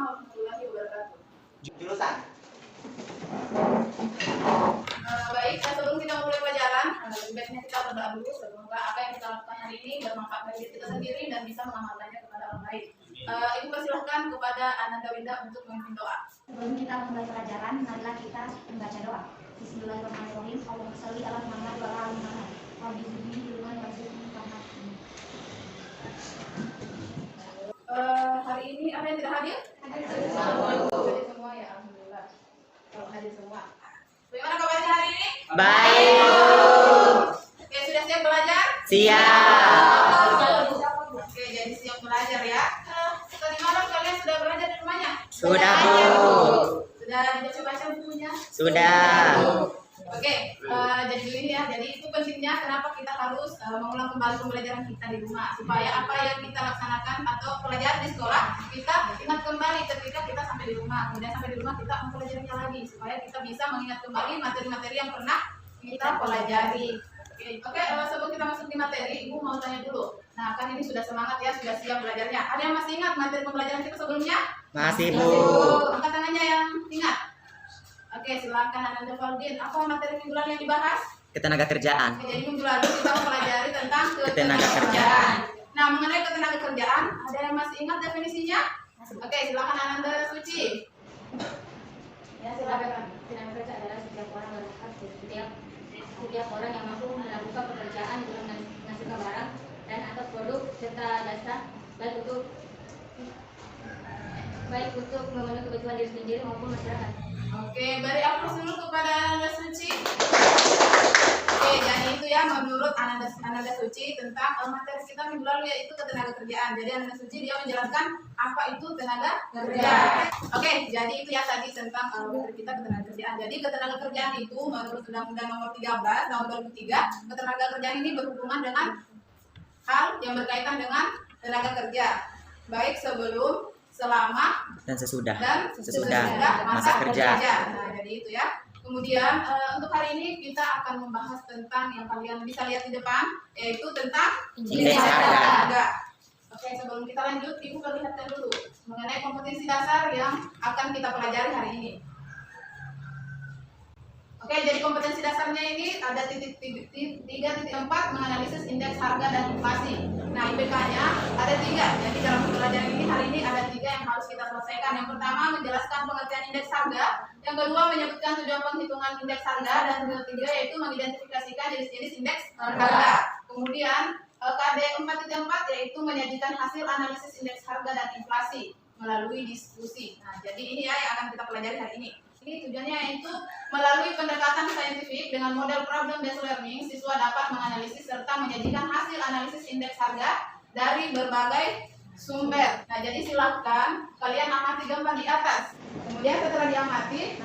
warahmatullahi wabarakatuh. Jurusan. Baik, sebelum kita mulai pelajaran, lebih baiknya kita berdoa dulu. Semoga apa yang kita lakukan hari ini bermanfaat bagi kita sendiri dan bisa mengamalkannya kepada orang lain. Ibu persilahkan kepada Ananda Winda untuk memimpin doa. Sebelum kita memulai pelajaran, marilah kita membaca doa. Bismillahirrahmanirrahim. Allahumma sholli ala Muhammad wa ala ali Muhammad. Wabbihi ilman warzuqni fahman. Hari ini ada yang tidak hadir? Hadir semua ya, alhamdulillah. Kalau hadir semua. Bagaimana kabarnya hari ini? Baik. Oke, sudah siap belajar? Siap. Oke, jadi siap belajar ya. Tadi malam kalian sudah belajar di rumahnya? Sudah, Bu. Sudah dibaca-baca bukunya? Sudah. Oke, jadi begini ya. Jadi itu pentingnya kenapa kita harus mengulang kembali pembelajaran kita di rumah, supaya apa yang kita laksanakan atau pelajaran di sekolah kita ingat kembali ketika kita sampai di rumah. Kemudian sampai di rumah kita mempelajarinya lagi, supaya kita bisa mengingat kembali materi-materi yang pernah kita pelajari. Oke, sebelum kita masuk di materi, Ibu mau tanya dulu. Nah, kan ini sudah semangat ya, sudah siap belajarnya. Ada yang masih ingat materi pembelajaran kita sebelumnya? Masih, Bu. Angkat tangannya yang ingat. Oke, silakan Ananda Faldin. Apa materi minggu lalu yang dibahas? Ketenaga kerjaan. Oke, jadi minggu lalu kita mempelajari tentang Ketenaga kerjaan. Nah, mengenai ketenaga kerjaan, ada yang masih ingat definisinya? Oke, silakan Ananda Suci. Ya, silakan. Tenaga kerja adalah setiap orang berhak setiap orang yang mampu melakukan pekerjaan untuk menghasilkan barang dan atau produk serta jasa baik untuk memenuhi kebutuhan diri sendiri maupun masyarakat. Oke, beri aplaus dulu kepada Ananda Suci. Oke, jadi itu ya menurut Ananda Suci tentang materi kita minggu lalu yaitu ketenaga kerjaan. Jadi Ananda Suci dia menjelaskan apa itu tenaga kerja. Oke, jadi itu ya tadi tentang materi kita ketenaga kerjaan. Jadi ketenaga kerjaan itu menurut Undang-Undang Nomor 13 Tahun 2003, ketenaga kerjaan ini berhubungan dengan hal yang berkaitan dengan tenaga kerja, baik sebelum, selama, Dan sesudah masa kerja. Nah, jadi itu ya. Kemudian untuk hari ini kita akan membahas tentang yang kalian bisa lihat di depan, yaitu tentang Indeks harga. Oke, sebelum kita lanjut, Ibu perlihatkan dulu mengenai kompetensi dasar yang akan kita pelajari hari ini. Oke, jadi kompetensi dasarnya ini ada 3.4 menganalisis indeks harga dan inflasi. Nah, IPK-nya ada 3. Jadi dalam pembelajaran ini hari ini ada 3 yang harus kita selesaikan. Yang pertama menjelaskan pengertian indeks harga, yang kedua menyebutkan tujuan penghitungan indeks harga, dan yang ketiga yaitu mengidentifikasikan jenis-jenis indeks harga. Kemudian KD 4.4 yaitu menyajikan hasil analisis indeks harga dan inflasi melalui diskusi. Nah, jadi ini ya yang akan kita pelajari hari ini. Ini tujuannya yaitu melalui pendekatan saintifik dengan model problem based learning, siswa dapat menganalisis serta menyajikan hasil analisis indeks harga dari berbagai sumber. Nah, jadi silahkan kalian amati gambar di atas. Kemudian setelah diamati,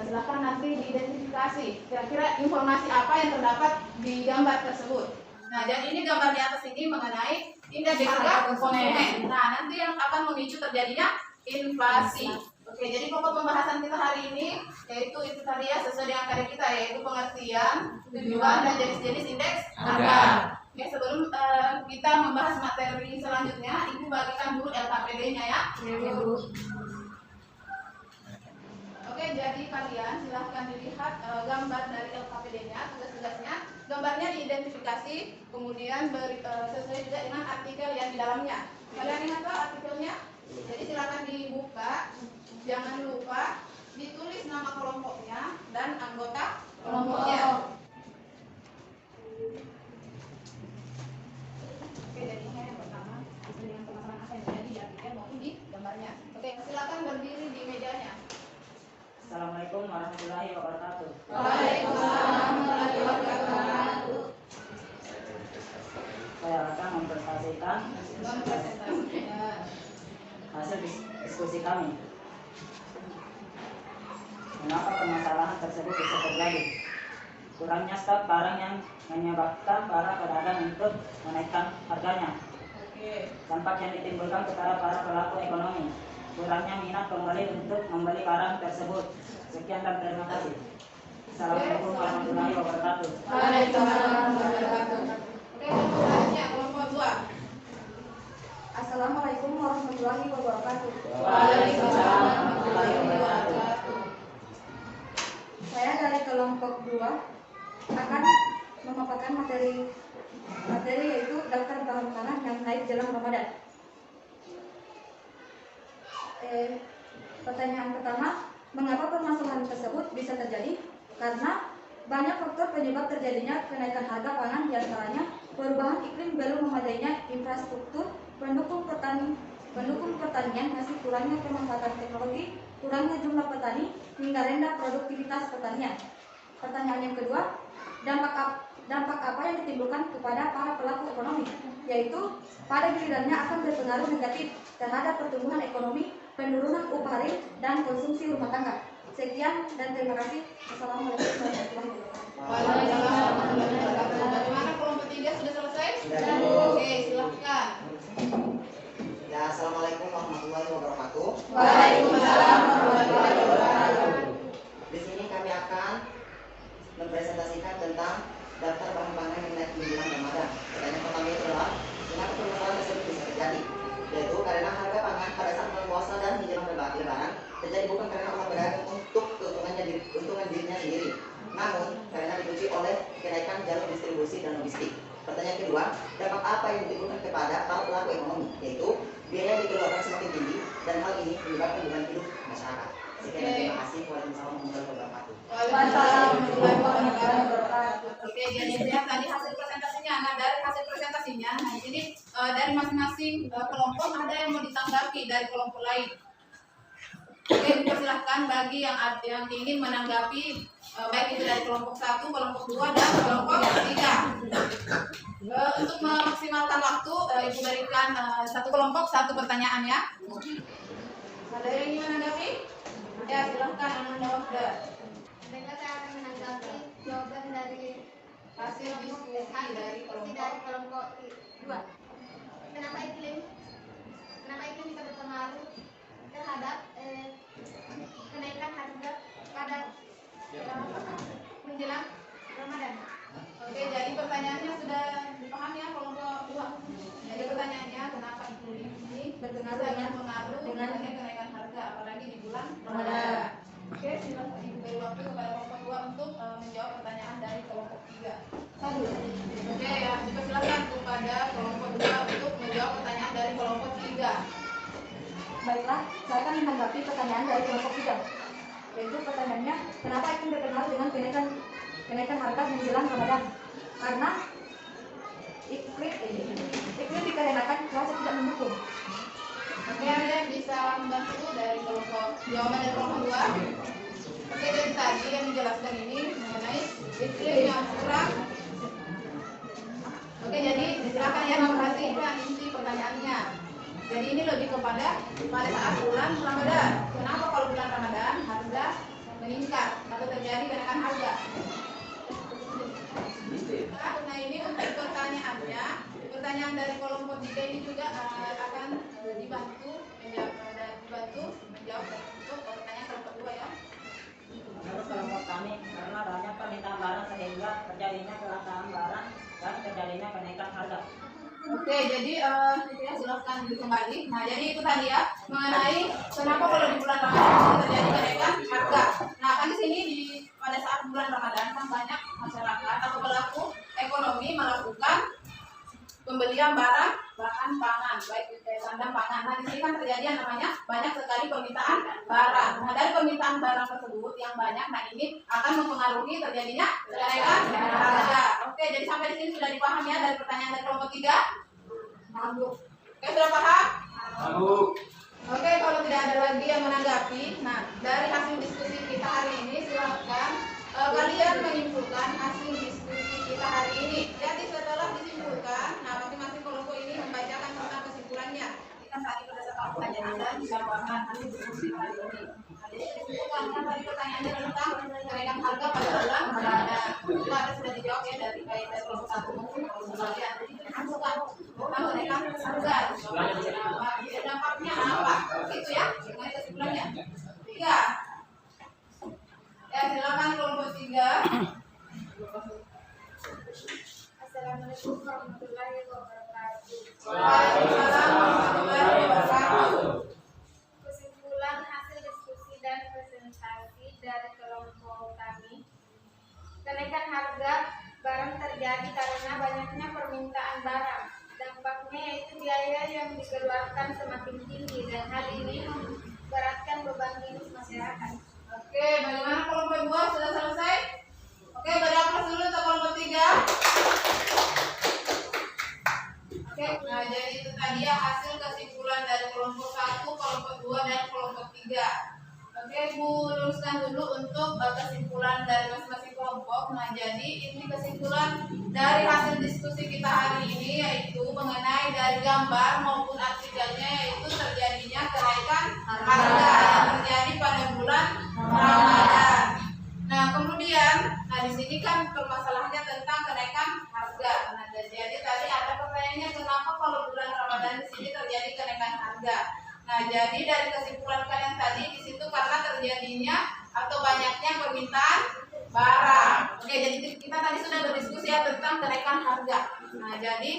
silahkan nanti diidentifikasi kira-kira informasi apa yang terdapat di gambar tersebut. Nah, dan ini gambar di atas ini mengenai indeks harga konsumen. Nah, nanti yang akan memicu terjadinya inflasi. Oke, jadi pokok pembahasan kita hari ini yaitu itu tadi ya, sesuai dengan karya kita, yaitu pengertian, tujuan, dan jenis-jenis indeks harga. Oke, sebelum kita membahas materi selanjutnya, Ibu bagikan dulu LKPD-nya ya. Oke, jadi kalian silahkan dilihat gambar dari LKPD-nya, tugas-tugasnya. Gambarnya diidentifikasi, kemudian sesuai juga dengan artikel yang di dalamnya. Kalian ingat tuh artikelnya? Jadi silakan dibuka. Jangan lupa ditulis nama kelompoknya dan anggota kelompoknya. Oke, jadinya yang pertama sesuai dengan pemahaman apa yang terjadi di artikel maupun di gambarnya. Oke, silakan berdiri di mejanya. Assalamualaikum warahmatullahi wabarakatuh. Waalaikumsalam warahmatullahi wabarakatuh. Saya akan mempresentasikan hasil diskusi kami. Mengapa permasalahan tersebut bisa terjadi? Kurangnya stok barang yang menyebabkan para pedagang untuk menaikkan harganya. Dampak yang ditimbulkan kepada para pelaku ekonomi. Kurangnya minat pembeli untuk membeli barang tersebut. Sekian dan terima kasih. Assalamualaikum warahmatullahi wabarakatuh. Waalaikumsalam warahmatullahi wabarakatuh. Oke, selanjutnya kelompok 2. Assalamualaikum warahmatullahi wabarakatuh. Waalaikumsalam warahmatullahi wabarakatuh. Saya dari kelompok 2 akan memaparkan materi yaitu daftar bahan pangan yang naik jelang Ramadan. Pertanyaan pertama, mengapa permasalahan tersebut bisa terjadi? Karena banyak faktor penyebab terjadinya kenaikan harga pangan, diantaranya perubahan iklim, belum memadainya infrastruktur pendukung pertanian, masih kurangnya pemanfaatan teknologi, kurangnya jumlah petani, hingga rendah produktivitas pertanian. Pertanyaan yang kedua, dampak apa yang ditimbulkan kepada para pelaku ekonomi, yaitu pada gilirannya akan berpengaruh negatif terhadap pertumbuhan ekonomi, penurunan upah real, dan konsumsi rumah tangga. Sekian dan terima kasih. Assalamualaikum warahmatullahi wabarakatuh. Waalaikumsalam warahmatullahi wabarakatuh. Bagaimana kelompok 3 sudah selesai? Sudah. Oke, silahkan. Ya, assalamualaikum warahmatullahi wabarakatuh. Waalaikumsalam warahmatullahi wabarakatuh. Di sini kami akan mempresentasikan tentang daftar bahan pangan yang naik di bulan Ramadan. Pertanyaan pertama itu adalah kenapa permasalahan tersebut bisa terjadi? Yaitu karena harga pangan pada saat bulan puasa dan menjelang Lebaran terjadi bukan karena ulah pedagang untuk keuntungan dirinya sendiri, namun karena dipicu oleh kenaikan jalur distribusi dan logistik. Pertanyaan kedua, dampak apa yang ditimbulkan kepada para pelaku ekonomi, yaitu biaya yang dikeluarkan semakin tinggi dan hal ini menyebabkan beban hidup masyarakat. Sekian dan terima kasih. Waalaikumsalam warahmatullahi wabarakatuh. Waalaikumsalam warahmatullahi wabarakatuh. Oke, jadi lihat tadi hasil presentasinya. Nah, dari hasil presentasinya, nah di sini dari masing-masing kelompok ada yang mau ditanggapi dari kelompok lain. Oke, dipersilahkan bagi yang ingin menanggapi baik itu dari kelompok 1, kelompok 2, dan kelompok 3. Untuk memaksimalkan waktu, Ibu berikan satu kelompok satu pertanyaan ya. Ada yang ingin menanggapi? Ya, silahkan Ananda Wahda. Baiklah, saya akan menanggapi jawaban dari Hasil diskusi dari kelompok 2. Kenapa iklim bisa berpengaruh terhadap kenaikan harga pada menjelang Ramadan? Oke, jadi pertanyaannya sudah dipahami ya kelompok 2. Jadi pertanyaannya kenapa iklim ini Berpengaruh sangat dengan- mengaruh dengan dengan kenaikan harga apalagi di bulan Ramadan. Oke, silakan Ibu beri waktu kepada kelompok 2 untuk menjawab pertanyaan dari kelompok 3. Oke, ya, dipersilakan kepada kelompok 2 untuk menjawab pertanyaan dari kelompok 3. Baiklah, saya akan menanggapi pertanyaan dari kelompok 3. Yaitu pertanyaannya, kenapa iklim berpengaruh dengan kenaikan harga menjelang Ramadan? Karena iklim dikarenakan cuaca tidak mendukung. Oke, ada yang bisa membantu dari kelompok jawaban dari kelompok 2? Oke, dari tadi yang dijelaskan ini mengenai iklim yang kurang. Oke, jadi silakan ya memperhatikan inti pertanyaannya. Jadi ini lebih kepada pada saat bulan Ramadan. Kenapa kalau bulan Ramadan harga meningkat atau terjadi kenaikan harga? Nah, ini untuk pertanyaan dari kelompok 3 ini juga akan dibantu menjawab untuk pertanyaan kelompok 2 ya. Menurut kelompok kami, karena banyak permintaan barang sehingga terjadinya kelangkaan barang dan terjadinya kenaikan harga. Oke, jadi itu ya silahkan kembali. Nah, jadi itu tadi ya mengenai kenapa kalau di bulan Ramadan terjadi kenaikan harga. Nah, kan di sini pada saat bulan Ramadan kan banyak masyarakat atau pelaku ekonomi melakukan pembelian bahan pangan, baik itu sandang pangan. Nah, di sini kan terjadi yang namanya banyak sekali permintaan barang. Nah, dari permintaan barang tersebut yang banyak, nah ini akan mempengaruhi terjadinya kenaikan harga. Oke, jadi sampai di sini sudah dipahami ya dari pertanyaan dari kelompok 3? Oke, sudah paham? Oke, kalau tidak ada lagi yang menanggapi, nah dari hasil diskusi kita hari ini silakan kalian menyimpulkan hasil diskusi kita hari ini. Jadi setelah disimpulkan, nah masing-masing kelompok ini membacakan tentang kesimpulannya. Kita tadi berdasarkan pertanyaan Anda bisa bahkan hasil diskusi hari ini. Nah, jadi disimpulkan kan tadi pertanyaannya tentang kenaikan harga pada bulan Ramadan. Itu ada sudah dijawab ya dari baik dari kelompok 1 maupun kelompok kalian. Jadi disimpulkan tentang kenaikan harga. Dampaknya apa? Gitu ya, dengan kesimpulannya. 3. Ya, silakan kelompok 3. Assalamualaikum warahmatullahi wabarakatuh. Waalaikumsalam warahmatullahi Kenaikan harga barang terjadi karena banyaknya permintaan barang. Dampaknya yaitu biaya yang dikeluarkan semakin tinggi dan hal ini memberatkan beban hidup masyarakat. Oke, bagaimana kelompok 2 sudah selesai? Oke, berapas dulu untuk kelompok 3. Oke, nah jadi itu tadi ya hasil kesimpulan dari kelompok 1, kelompok 2, dan kelompok 3. Oke, Bu luruskan dulu untuk kesimpulan dari masing-masing kelompok. Nah, jadi ini kesimpulan dari hasil diskusi kita hari ini yaitu mengenai dari gambar maupun artikelnya yaitu terjadinya kenaikan harga yang terjadi pada bulan Ramadan. Nah, kemudian di sini kan permasalahannya tentang kenaikan harga. Nah, jadi tadi ada pertanyaannya kenapa kalau bulan Ramadan di sini terjadi kenaikan harga. Nah, jadi dari kesimpulan kalian tadi di situ karena terjadinya atau banyaknya permintaan barang. Oke, jadi kita tadi sudah berdiskusi ya tentang kenaikan harga. Nah, jadi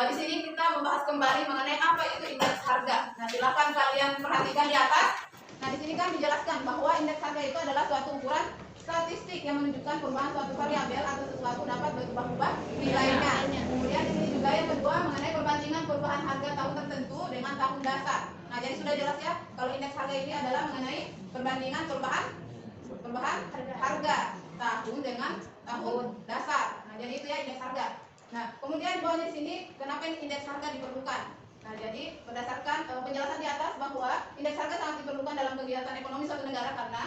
di sini kita membahas kembali mengenai apa itu indeks harga. Nah, silakan kalian perhatikan di atas. Nah, di sini kan dijelaskan bahwa indeks harga itu adalah suatu ukuran statistik yang menunjukkan perubahan suatu variabel atau sesuatu dapat berubah-ubah nilainya. Kemudian di sini juga yang kedua mengenai perbandingan perubahan harga tahun tertentu dengan tahun dasar. Nah, jadi sudah jelas ya kalau indeks harga ini adalah mengenai perbandingan perubahan harga tahun dengan tahun dasar. Nah, jadi itu ya indeks harga. Nah, kemudian bawahnya di sini kenapa ini indeks harga diperlukan? Nah, jadi berdasarkan penjelasan di atas bahwa indeks harga sangat diperlukan dalam kegiatan ekonomi suatu negara karena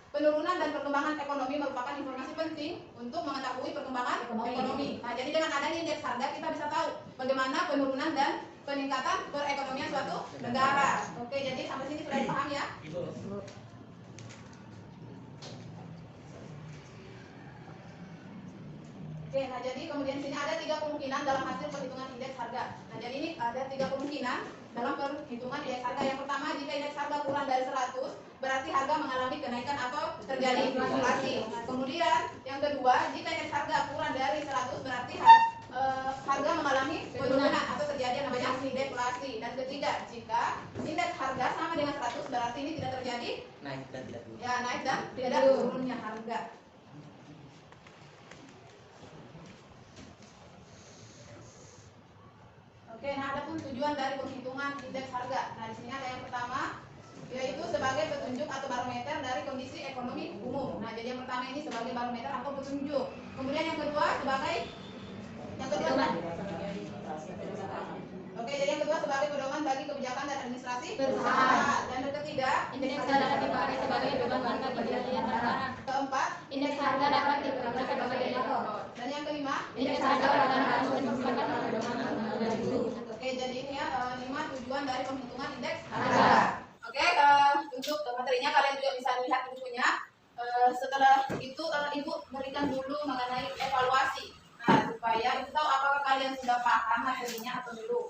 penurunan dan perkembangan ekonomi merupakan informasi penting untuk mengetahui perkembangan ekonomi. Nah, jadi dengan adanya indeks harga kita bisa tahu bagaimana penurunan dan peningkatan perekonomian suatu negara. Oke, jadi sampai sini sudah dipahami ya? Oke, nah jadi kemudian sini ada 3 kemungkinan dalam hasil perhitungan indeks harga. Nah, jadi ini ada 3 kemungkinan dalam perhitungan indeks harga. Yang pertama, jika indeks harga kurang dari 100, berarti harga mengalami kenaikan atau terjadi inflasi. Nah, kemudian yang kedua, jika indeks harga kurang dari 100, berarti harga mengalami penurunan atau terjadi yang namanya deflasi. Dan ketiga, jika indeks harga sama dengan 100, berarti ini tidak terjadi naik dan tidak ada turunnya harga. Oke, nah adapun tujuan dari penghitungan indeks harga. Nah, di sini ada yang pertama yaitu sebagai petunjuk atau barometer dari kondisi ekonomi umum. Nah, jadi yang pertama ini sebagai barometer atau petunjuk. Kemudian yang kedua sebagai Oke, jadi yang kedua sebagai pedoman bagi kebijakan dan administrasi perusahaan. Dan yang ketiga, Indeks harga dapat dipakai sebagai pedoman bagi pilihan barang. keempat, Indeks harga dapat digunakan sebagai indikator. dan yang kelima, Indeks harga harus merupakan pedoman bagi itu. Oke, jadi ini ya 5 tujuan dari penghitungan indeks harga. Oke, untuk materinya kalian juga bisa lihat di bukunya. Setelah itu Ibu berikan dulu mengenai evaluasi. Nah, supaya Ibu tahu apakah kalian sudah paham materinya atau belum.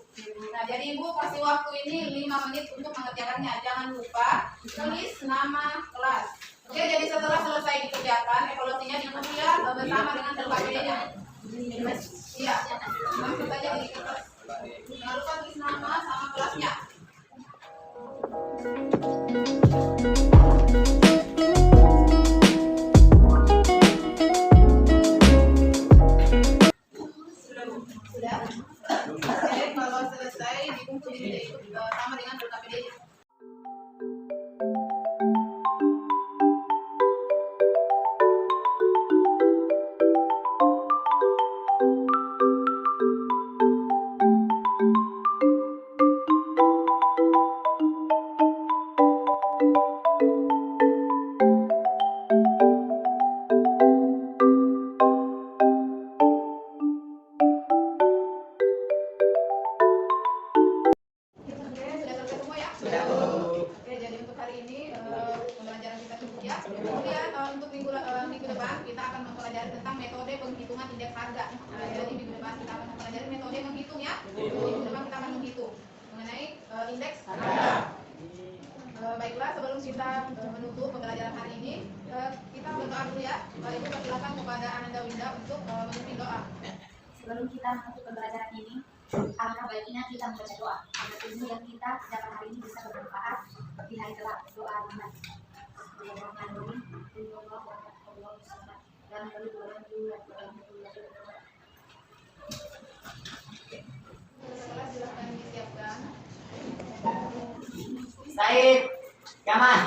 Nah, jadi Ibu kasih waktu ini 5 menit untuk mengerjakannya. Jangan lupa tulis nama kelas. Oke, jadi setelah selesai dikerjakan, evaluasinya diikuti ya bersama dengan LKPD-nya. Iya, langsung saja di kertas. Jangan lupa tulis nama sama kelasnya. Sudah? Oke, kalau selesai dikumpulin jadi sama dengan LKPD-nya. Oke, jadi untuk hari ini pembelajaran kita cukup ya. Kemudian untuk minggu depan kita akan mempelajari tentang metode penghitungan indeks harga. Nah, jadi minggu depan kita akan mempelajari metode menghitung ya. Minggu depan kita akan menghitung mengenai indeks harga. Baiklah, sebelum kita menutup pembelajaran hari ini, kita berdoa dulu ya. Ibu persilakan kepada Ananda Winda untuk memimpin doa. Sebelum kita menutup pembelajaran ini, alangkah baiknya kita membaca doa agar ilmu yang kita dapat hari ini bisa bermanfaat di hari kelak. Doa iman. dan perlindungan yang telah dilakukan. Silakan disiapkan. Said, Kaman.